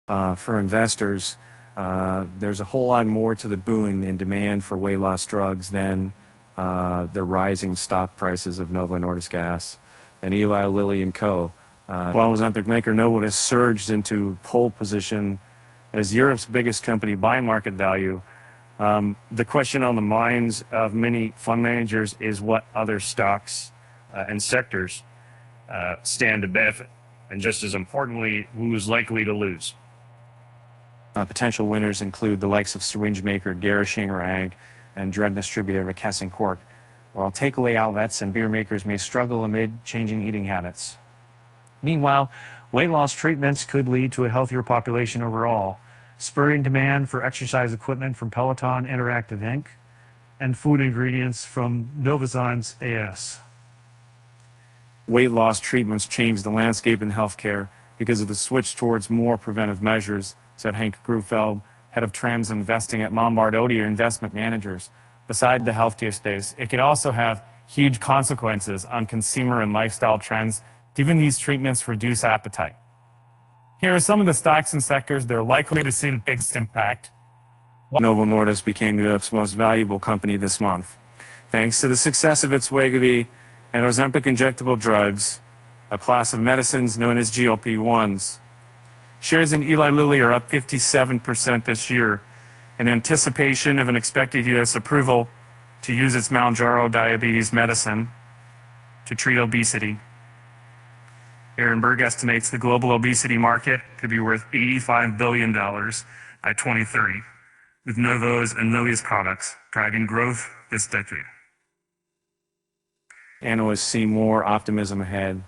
for investors. There's a whole lot more to the boon in demand for weight loss drugs than the rising stock prices of Novo Nordisk Gas and Eli Lilly and Co. While Ozempic maker Novo has surged into pole position as Europe's biggest company by market value, the question on the minds of many fund managers is what other stocks and sectors stand to benefit, and just as importantly, who's likely to lose. Potential winners include the likes of syringe maker Gerresheimer AG and drug distributor McKesson Cork, while takeaway outlets and beer makers may struggle amid changing eating habits. Meanwhile, weight loss treatments could lead to a healthier population overall, spurring demand for exercise equipment from Peloton Interactive Inc. and food ingredients from Novozymes AS. Weight loss treatments change the landscape in healthcare because of the switch towards more preventive measures, said Henk Grufeld, head of trends investing at Lombard Odier Investment Managers. Beside the healthcare space, it can also have huge consequences on consumer and lifestyle trends, given these treatments reduce appetite. Here are some of the stocks and sectors that are likely to see the biggest impact. Novo Nordisk became Europe's most valuable company this month, thanks to the success of its Wegovy and Ozempic injectable drugs, a class of medicines known as GLP-1s. Shares in Eli Lilly are up 57% this year in anticipation of an expected U.S. approval to use its Mounjaro diabetes medicine to treat obesity. Ehrenberg estimates the global obesity market could be worth $85 billion by 2030, with Novo's and Lilly's products driving growth this decade. Analysts see more optimism ahead.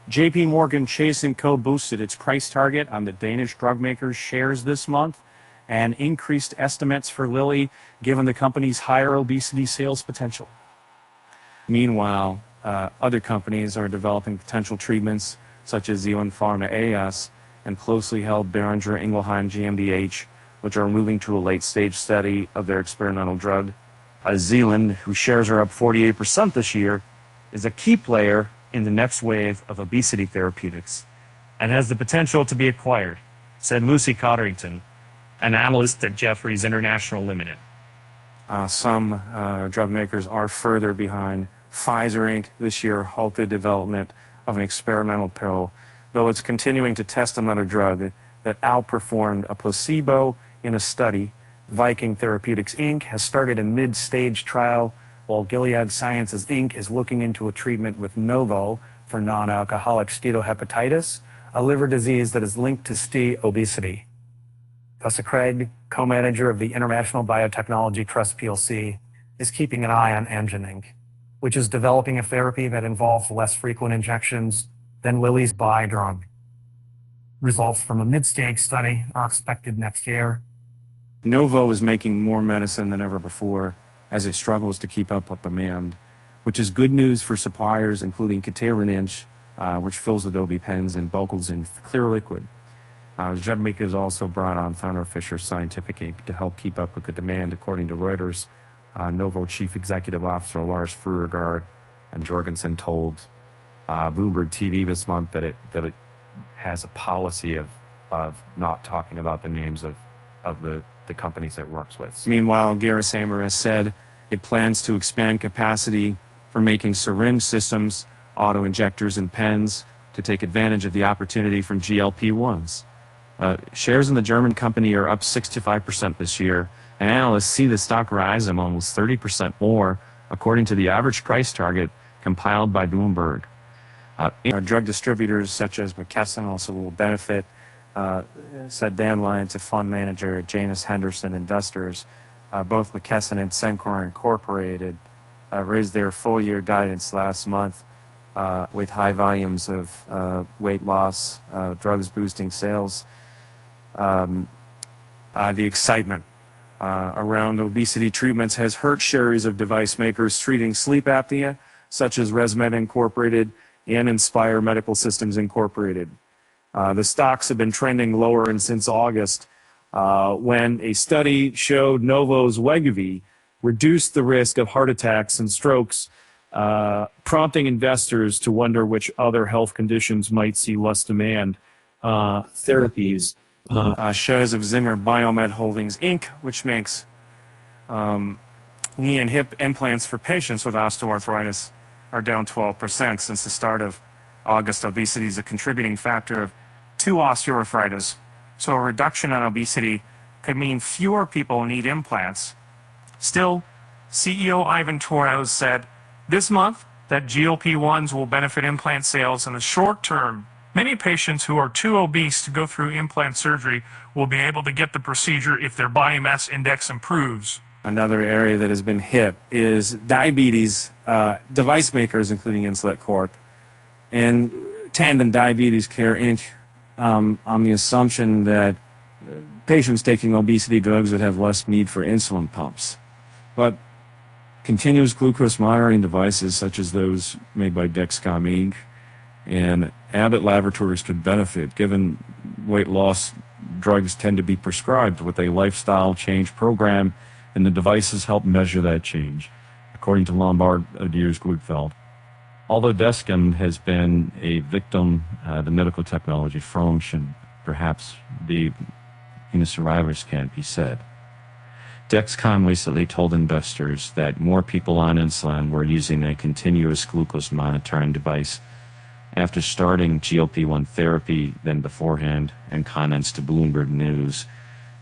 JP Morgan Chase & Co. boosted its price target on the Danish drug maker's shares this month and increased estimates for Lilly given the company's higher obesity sales potential. Meanwhile, other companies are developing potential treatments such as Zealand Pharma AS and closely held Boehringer Ingelheim GmbH, which are moving to a late-stage study of their experimental drug. Zealand, whose shares are up 48% this year, is a key player in the next wave of obesity therapeutics and has the potential to be acquired, said Lucy Cotterington, an analyst at Jefferies International Limited. Some drug makers are further behind. Pfizer Inc. this year halted development of an experimental pill, though it's continuing to test another drug that outperformed a placebo in a study. Viking Therapeutics Inc. has started a mid-stage trial, while Gilead Sciences Inc. is looking into a treatment with Novo for non-alcoholic steatohepatitis, a liver disease that is linked to obesity. Gus Craig, co-manager of the International Biotechnology Trust plc, is keeping an eye on Amgen Inc., which is developing a therapy that involves less frequent injections than Lilly's buy drug. Results from a mid-stage study are expected next year. Novo is making more medicine than ever before as it struggles to keep up with demand, which is good news for suppliers including Caterinch, which fills with EpiPens and Buckles in clear liquid. Zedmik has also brought on Thermo Fisher Scientific Inc. to help keep up with the demand, according to Reuters. Novo Chief Executive Officer Lars Fruergaard and Jorgensen told Bloomberg TV this month that it has a policy of not talking about the names of the companies it works with. Meanwhile, Gerresheimer has said it plans to expand capacity for making syringe systems, auto-injectors, and pens to take advantage of the opportunity from GLP-1s. Shares in the German company are up 65% this year, and analysts see the stock rise of almost 30% more, according to the average price target compiled by Bloomberg. Drug distributors such as McKesson also will benefit, said Dan Lyons, a fund manager at Janus Henderson Investors. Both McKesson and Cencora Incorporated raised their full-year guidance last month with high volumes of weight loss, drugs boosting sales. The excitement around obesity treatments has hurt shares of device makers treating sleep apnea, such as ResMed Incorporated and Inspire Medical Systems Incorporated. The stocks have been trending lower and since August, when a study showed Novo's Wegovy reduced the risk of heart attacks and strokes, prompting investors to wonder which other health conditions might see less demand. therapies. Shares of Zimmer Biomet Holdings Inc., which makes knee and hip implants for patients with osteoarthritis, are down 12% since the start of August. Obesity is a contributing factor to osteoarthritis, so a reduction in obesity could mean fewer people need implants. Still, CEO Ivan Torres said this month that GLP-1s will benefit implant sales in the short term. Many patients who are too obese to go through implant surgery will be able to get the procedure if their body mass index improves. Another area that has been hit is diabetes. Device makers, including Insulet Corp. and Tandem Diabetes Care Inc., on the assumption that patients taking obesity drugs would have less need for insulin pumps. But continuous glucose monitoring devices, such as those made by Dexcom Inc. and Abbott Laboratories, could benefit, given weight loss drugs tend to be prescribed with a lifestyle change program, and the devices help measure that change, according to Lombard Odiers Glutfeld. Although Dexcom has been a victim, the medical technology function, perhaps the survivors can't be said. Dexcom recently told investors that more people on insulin were using a continuous glucose monitoring device after starting GLP-1 therapy than beforehand, in comments to Bloomberg News.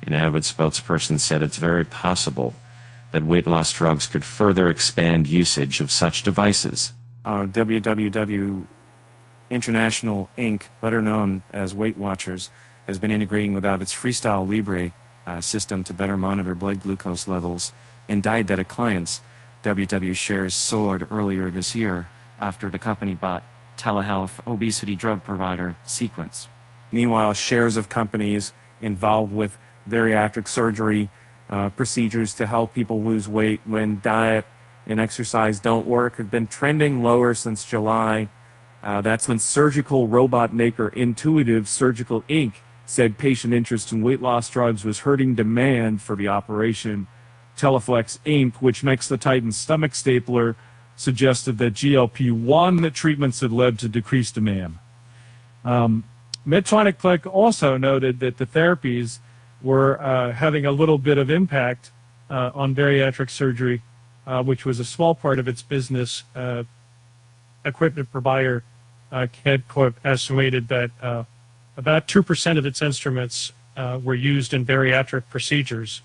An Abbott spokesperson said it's very possible that weight loss drugs could further expand usage of such devices. WWW International Inc., better known as Weight Watchers, has been integrating with Abbott's Freestyle Libre system to better monitor blood glucose levels in diabetic clients. WW shares soared earlier this year after the company bought telehealth obesity drug provider Sequence. Meanwhile, shares of companies involved with bariatric surgery procedures to help people lose weight when diet and exercise don't work have been trending lower since July. That's when surgical robot maker Intuitive Surgical Inc. said patient interest in weight loss drugs was hurting demand for the operation. Teleflex Inc., which makes the Titan stomach stapler, suggested that GLP-1 treatments had led to decreased demand. Medtronic Click also noted that the therapies were having a little bit of impact on bariatric surgery, which was a small part of its business. Equipment provider CADCorp estimated that about 2% of its instruments were used in bariatric procedures.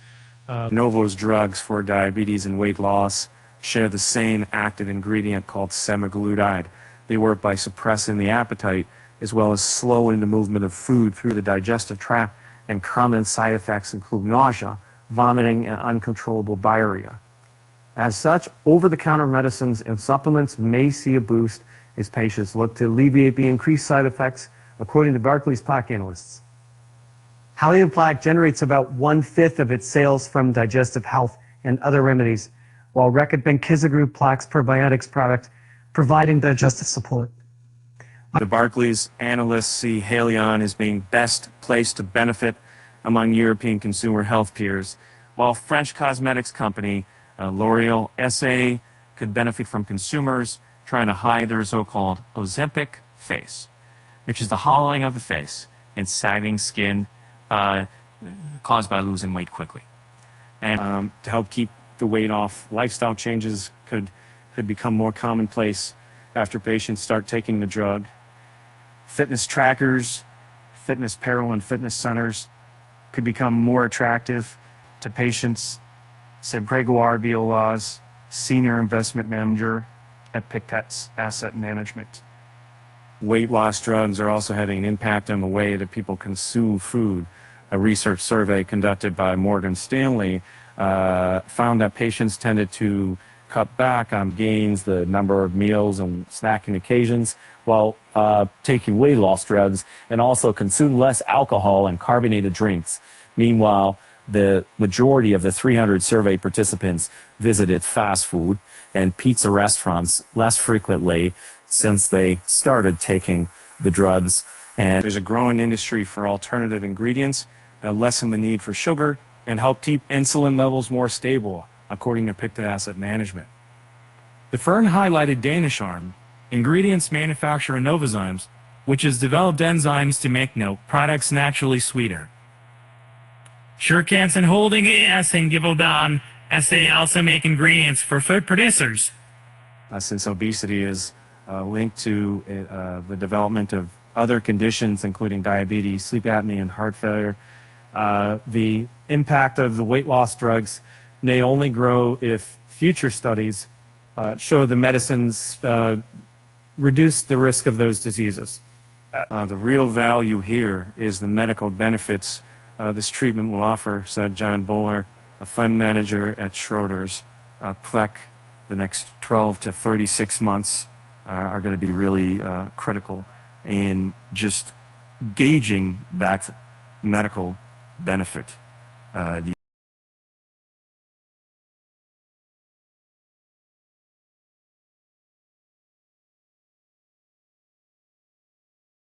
Novo's drugs for diabetes and weight loss share the same active ingredient called semaglutide. They work by suppressing the appetite as well as slowing the movement of food through the digestive tract, and common side effects include nausea, vomiting, and uncontrollable diarrhea. As such, over-the-counter medicines and supplements may see a boost as patients look to alleviate the increased side effects, according to Barclays plaque analysts. Halion Plaque generates about 1/5 of its sales from digestive health and other remedies, while Reckitt Benckiser Plaque's probiotics product providing digestive support. The Barclays analysts see Haleon as being best placed to benefit among European consumer health peers, while French cosmetics company L'Oréal SA could benefit from consumers trying to hide their so-called Ozempic face, which is the hollowing of the face and sagging skin caused by losing weight quickly. And to help keep the weight off, lifestyle changes could become more commonplace after patients start taking the drug. Fitness trackers, fitness apparel, and fitness centers could become more attractive to patients, said Gregoire Violas, Senior Investment Manager at Pictet's Asset Management. Weight loss drugs are also having an impact on the way that people consume food. A research survey conducted by Morgan Stanley found that patients tended to cut back on gains, the number of meals and snacking occasions, while taking weight loss drugs, and also consume less alcohol and carbonated drinks. Meanwhile, the majority of the 300 survey participants visited fast food and pizza restaurants less frequently since they started taking the drugs. And there's a growing industry for alternative ingredients that lessen the need for sugar and help keep insulin levels more stable, according to Pictet Asset Management. The firm highlighted Danish Arm, ingredients manufacturer Novozymes, which has developed enzymes to make milk products naturally sweeter. Shurkansen Holding AS and Givaudan SA also make ingredients for food producers. Since obesity is linked to the development of other conditions, including diabetes, sleep apnea, and heart failure, the impact of the weight loss drugs may only grow if future studies show the medicines reduce the risk of those diseases. The real value here is the medical benefits this treatment will offer, said John Bowler, a fund manager at Schroders. Plec, the next 12 to 36 months are going to be really critical in just gauging that medical benefit.